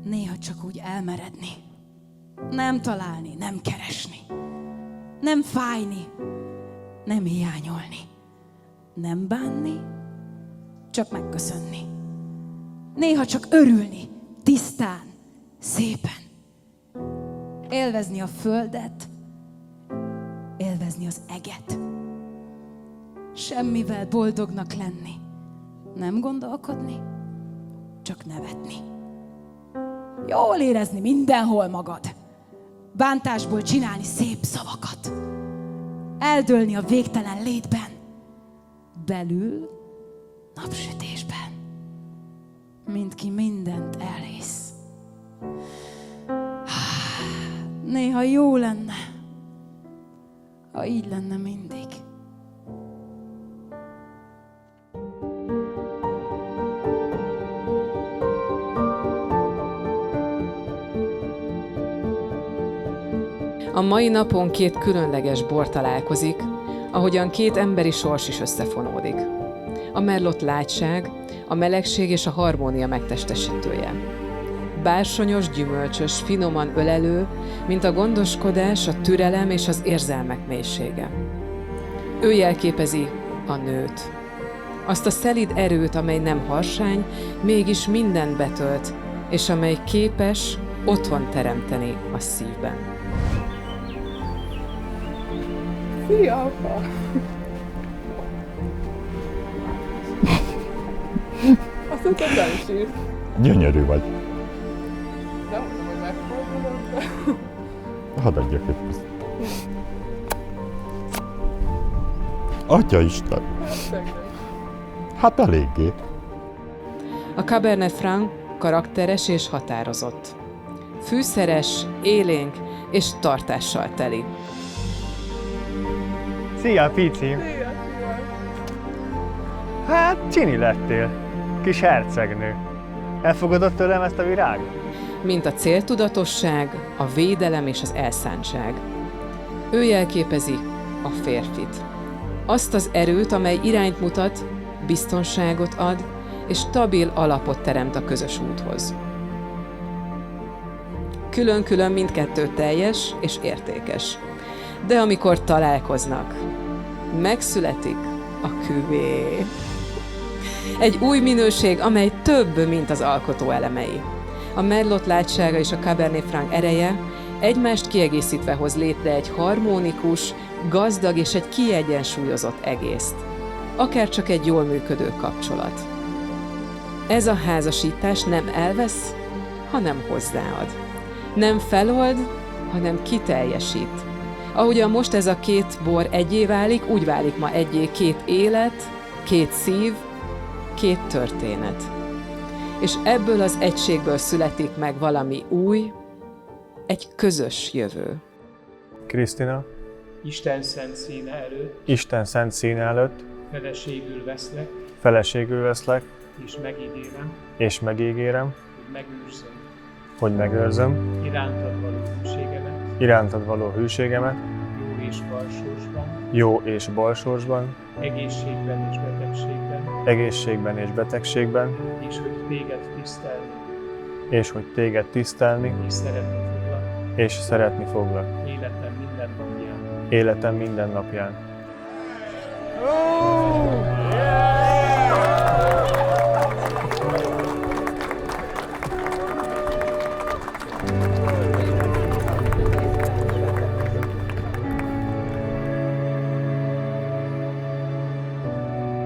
Néha csak úgy elmeredni. Nem találni, nem keresni. Nem fájni, nem hiányolni. Nem bánni, csak megköszönni. Néha csak örülni, tisztán, szépen. Élvezni a földet, élvezni az eget. Semmivel boldognak lenni. Nem gondolkodni, csak nevetni. Jól érezni mindenhol magad. Bántásból csinálni szép szavakat. Eldőlni a végtelen létben. Belül, napsütésben. Mint ki mindent elhisz. Néha jó lenne, ha így lenne mindig. A mai napon két különleges bor találkozik, ahogyan két emberi sors is összefonódik. A merlott látság, a melegség és a harmónia megtestesítője. Bársonyos, gyümölcsös, finoman ölelő, mint a gondoskodás, a türelem és az érzelmek mélysége. Ő jelképezi a nőt. Azt a szelíd erőt, amely nem harsány, mégis mindent betölt, és amely képes otthon teremteni a szívben. Szia, apa! Azt mondtad, nem sírsz. Gyönyörű vagy. De mondom, hogy megfordulod, de... Hadd adjak egy puszt. Atyaisten! Hát eléggé. A Cabernet Franc karakteres és határozott. Fűszeres, élénk és tartással teli. Szia, Pici! Szia, szia! Hát, csini lettél. Kis hercegnő. Elfogadod tőlem ezt a virágot? Mint a céltudatosság, a védelem és az elszántság. Ő jelképezi a férfit. Azt az erőt, amely irányt mutat, biztonságot ad, és stabil alapot teremt a közös úthoz. Külön-külön mindkettő teljes és értékes. De amikor találkoznak, megszületik a küvé. Egy új minőség, amely több, mint az alkotó elemei. A merlott látsága és a Cabernet Franc ereje egymást kiegészítve hoz létre egy harmonikus, gazdag és egy kiegyensúlyozott egészt. Akár csak egy jól működő kapcsolat. Ez a házasítás nem elvesz, hanem hozzáad. Nem felold, hanem kiteljesít. Ahogyan most ez a két bor egyé válik, úgy válik ma egyé két élet, két szív, két történet. És ebből az egységből születik meg valami új, egy közös jövő. Krisztina, Isten szent színe előtt Isten szent színe előtt feleségül veszlek, feleségül veszlek, és megígérem, és megígérem, hogy megőrzöm hogy megőrzöm irántad való hűségemet, irántad való hűségemet, jó és bal sorsban, jó és bal sorsban, egészségben és betegségben, egészségben és betegségben, és hogy téged tisztelni és hogy téged tisztelni és szeretni foglak és szeretni foglak életem minden napján. életem minden napján.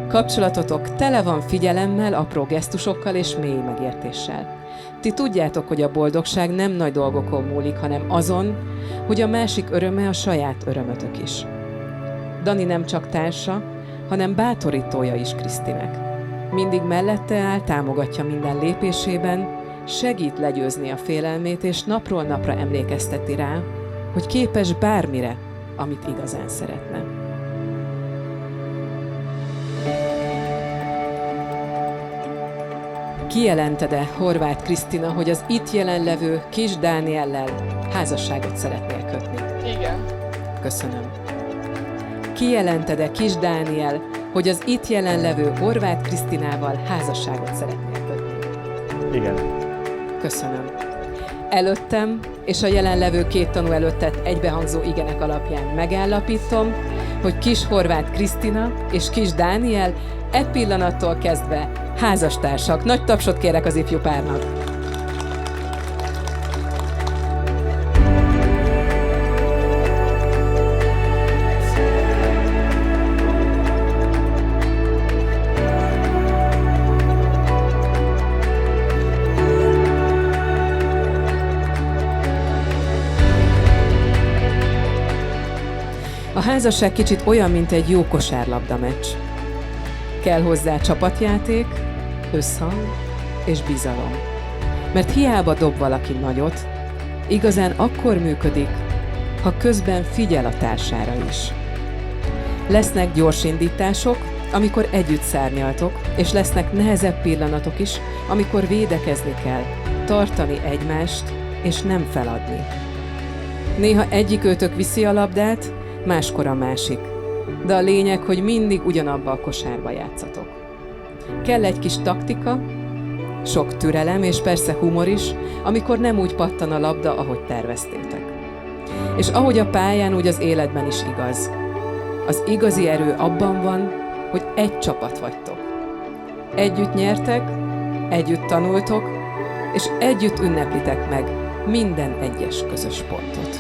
Kapcsolatotok tele van figyelemmel, apró gesztusokkal és mély megértéssel. Ti tudjátok, hogy a boldogság nem nagy dolgokon múlik, hanem azon, hogy a másik öröme a saját örömötök is. Dani nem csak társa, hanem bátorítója is Krisztinek. Mindig mellette áll, támogatja minden lépésében, segít legyőzni a félelmét, és napról napra emlékezteti rá, hogy képes bármire, amit igazán szeretne. Kijelented-e, Horváth Krisztina, hogy az itt jelenlevő Kis Dániellel házasságot szeretnél kötni? Igen. Köszönöm. Kijelented-e, Kis Dániel, hogy az itt jelenlevő Horváth Krisztinával házasságot szeretnél kötni? Igen. Köszönöm. Előttem és a jelenlevő 2 tanú előtt tett egybehangzó igenek alapján megállapítom, hogy kis Horváth Krisztina és kis Dániel pillanattól kezdve házastársak. Nagy tapsot kérek az ifjú párnak! A házasság kicsit olyan, mint egy jó kosárlabda meccs. Kell hozzá csapatjáték, összhang és bizalom. Mert hiába dob valaki nagyot, igazán akkor működik, ha közben figyel a társára is. Lesznek gyors indítások, amikor együtt szárnyaltok, és lesznek nehezebb pillanatok is, amikor védekezni kell, tartani egymást és nem feladni. Néha egyikőtök viszi a labdát, máskor a másik. De a lényeg, hogy mindig ugyanabba a kosárba játszatok. Kell egy kis taktika, sok türelem és persze humor is, amikor nem úgy pattan a labda, ahogy terveztétek. És ahogy a pályán, úgy az életben is igaz. Az igazi erő abban van, hogy egy csapat vagytok. Együtt nyertek, együtt tanultok, és együtt ünneplitek meg minden egyes közös pontot.